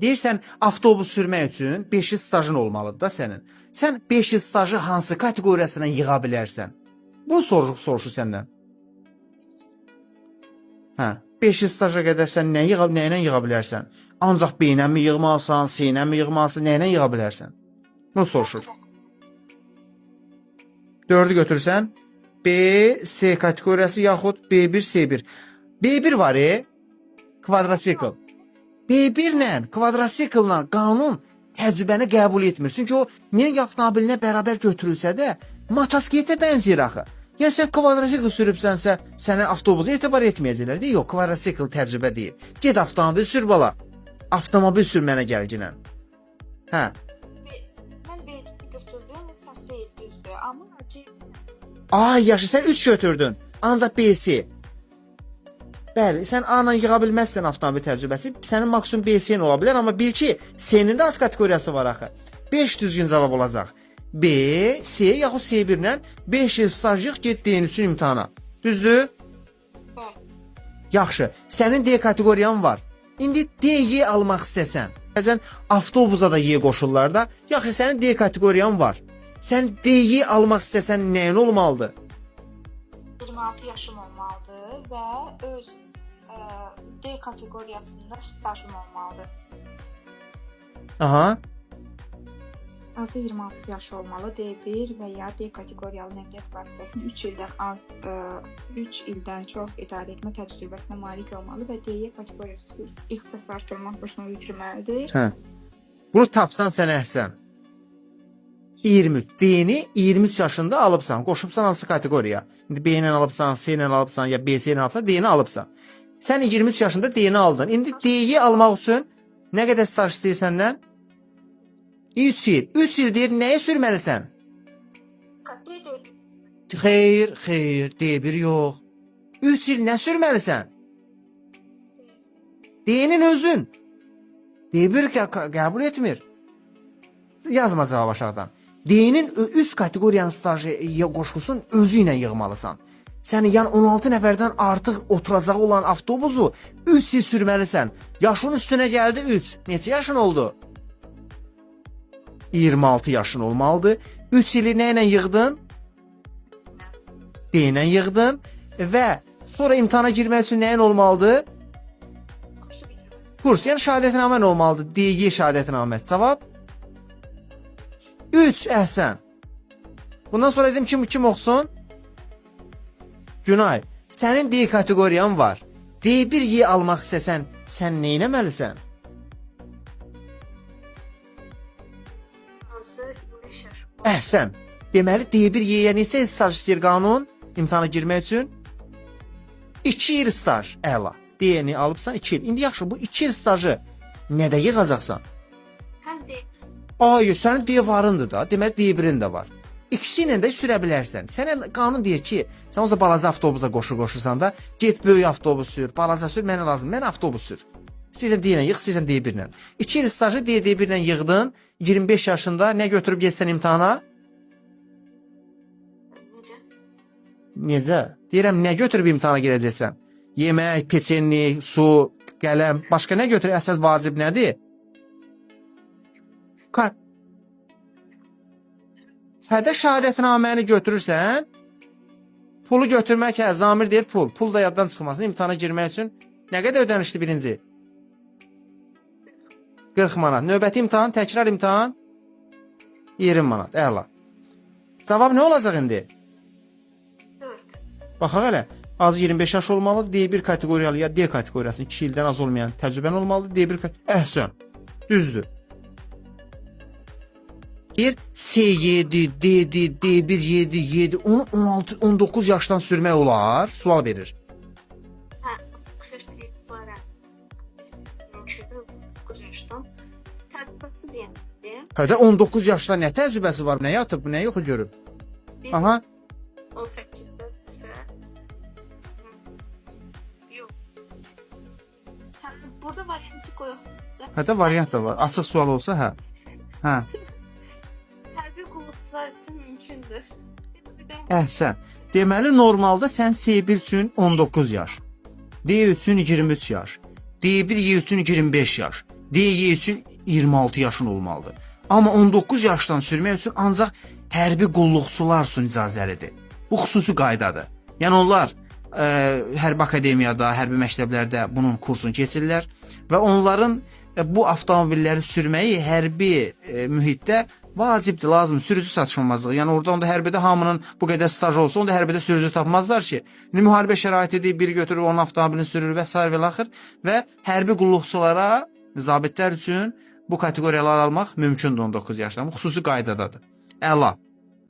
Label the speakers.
Speaker 1: Deyirsən, avtobus sürmək üçün 5 il stajın olmalıdır da sənin. Sən 5 il stajı hansı kateqoriyasına yığa bilərsən? Bunu soruşur səndən. Hə, 5 il staja qədər sən nə ilə yığa bilərsən? Ancaq B ilə mi yığmalısan, C ilə mi yığmalısan, nə ilə yığa bilərsən? Bunu soruşur. 4-ü götürsən, B, C kateqoriyası yaxud B1, C1. B1 var, kvadratsikl. B1 ilə, kvadratsiklla qanun təcrübəni qəbul etmir. Çünki o minik avtomobilinə bərabər götürülsə də, motosikletə bənzəyir axı. Yəni sən kvadratsikl sürübsənsə, sənə avtobusa etibar etməyəcəklər. Deyil, yox, kvadratsikl təcrübə deyil. Get avtomobil sür bala. Avtomobil sürmənə gəlginən. Hə.
Speaker 2: Mən B2 götürdüm, səhv deyil, düzdür. Amma C...
Speaker 1: Ay, yaxşı, sən 3 götürdün. Ancaq B-si. Bəli, sən A-la yığa bilməzsən avtomobil təcrübəsi. Sənin maksimum B-sin ola bilər, amma bil ki, C-nin də alt kateqoriyası var axı. 5 düzgün cavab olacaq. B, C yaxud C1 ilə 5 il staj yığ, get D-nin üçün imtahana. Düzdür? Yaxşı, sənin D kateqoriyan var. İndi D-yi almaq istəsən, bəzən avtobusa da Y qoşurlar da. Yaxşı, sənin D kateqoriyan var. Sən D-yi almaq istəsən nəyin olmalıdır?
Speaker 2: 26 yaşım olmalıdır və öz D kateqoriyasında stajım olmalıdır.
Speaker 1: Aha.
Speaker 2: Azı 26 yaş olmalı, D1 və ya D kateqoriyalı nəqliyyat vasitəsini 3 ildən çox idarə etmə təcrübəsinə malik olmalı və D kateqoriyası ixtisaslar görmək başına bitirməlidir.
Speaker 1: Hə. Bunu tapsan sən əhsən. 23. D-ni 23 yaşında alıbsan, qoşubsan hansı kateqoriya? İndi B ilə alıbsan, C ilə alıbsan, ya B-C ilə alıbsan, D-ni alıbsan. Sən 23 yaşında D-ni aldın. İndi D-yi almaq üçün nə qədər staj istəyir səndən? 3 il. 3 il deyir, nəyə sürməlisən? Xeyr, D1 yox. 3 il nə sürməlisən? D-nin özün. D1 qəbul etmir. Yazma cavab aşağıdan. D-nin üst kateqoriyanın stajı qoşqusun özü ilə yığmalısan. Sən yəni 16 nəfərdən artıq oturacaq olan avtobusu 3 il sürməlisən. Yaşın üstünə gəldi 3. Neçə yaşın oldu? 26 yaşın olmalıdır. 3 ili nə ilə yığdın? D ilə yığdın və sonra imtahana girmək üçün nəyin olmalıdır? Kurs, yəni şəhadətnamən olmalıdır. D-Y şəhadətnaməsi. Cavab? 3, əhsən. Bundan sonra dedim kim oxusun? Günay, sənin D kateqoriyan var. D1-yi almaq istəsən, sən nə etməlisən? Əhsən. Deməli D1-yə neçə staj istəyir qanun imtahana girmək üçün? 2 il staj. Əla. D-ni alıbsan 2 il. İndi yaxşı, bu 2 il stajı nədə yığacaqsan?
Speaker 2: Həm D.
Speaker 1: Ay, sənin D varındır da. Deməli D1-in də var. İkisi ilə də sürə bilərsən. Sənə qanun deyir ki, sən o balaca avtobusa qoşursan da, get böyük avtobus sür, balaca sür, mənə lazım. Mən avtobus sür. İstəyirsən D ilə yığ, istəyirsən D1 ilə. 2 il stajı D1 ilə yığdın. 25 yaşında nə götürüb getsən imtahana? Necə? Deyirəm, nə götürüb imtahana gedəcəksən? Yemək, peçenli, su, qələm, başqa nə götür? Əsas vacib nədir? Hədə şəhadətnaməni götürürsən, pulu götürmək, zamir deyir pul. Pul da yaddan çıxmasın, imtahana girmək üçün. Nə qədər ödənişli birinci? 40 manat. Növbəti imtahan, təkrar imtahan? 20 manat, əla. Cavab nə olacaq indi?
Speaker 2: 4.
Speaker 1: Baxaq hələ, az 25 yaş olmalıdır, D1 kateqoriyalı ya D kateqoriyası 2 ildən az olmayan təcrübən olmalıdır, D1 kateqoriyası. Əhsən, düzdür. Deyir, C7, D-dir, D1, 7, 7, onu 16, 19 yaşdan sürmək olar? Sual verir.
Speaker 2: Hə, xüsusilə mümkündür 9 yaşdan. Təcrübəsi deyəndə.
Speaker 1: Hədə 19 yaşda nə təcrübəsi var? Nə yatıb, nə yoxu görüb? Aha.
Speaker 2: 18-də yox. Hə, burada variantı qoyaq.
Speaker 1: Hədə variant da var. Açıq sual olsa, hə. Hə.
Speaker 2: Tədbir qulluqçular üçün mümkündür.
Speaker 1: Əhsən. Deməli, normalda sən C1 üçün 19 yaş, D üçün 23 yaş, D1 Y üçün 25 yaş, DY üçün 26 yaşın olmalıdır. Amma 19 yaşdan sürmək üçün ancaq hərbi qulluqçular üçün icazəlidir. Bu xüsusi qaydadır. Yəni onlar hərbi akademiyada, hərbi məktəblərdə bunun kursunu keçirlər və onların bu avtomobilləri sürməyi hərbi mühitdə vacibdir, lazımdır. Sürücü çatışmamazlığı. Yəni orada hərbidə hamının bu qədər staj olsa, onda hərbidə sürücü tapmazlar ki. Müharibə şəraitidir, biri götürür onun avtomobilini sürür və s. və axır və hərbi qulluqçulara, zabitlər üçün bu kateqoriyalar almaq mümkündür 19 yaşdan. Bu xüsusi qaydadadır. Əla.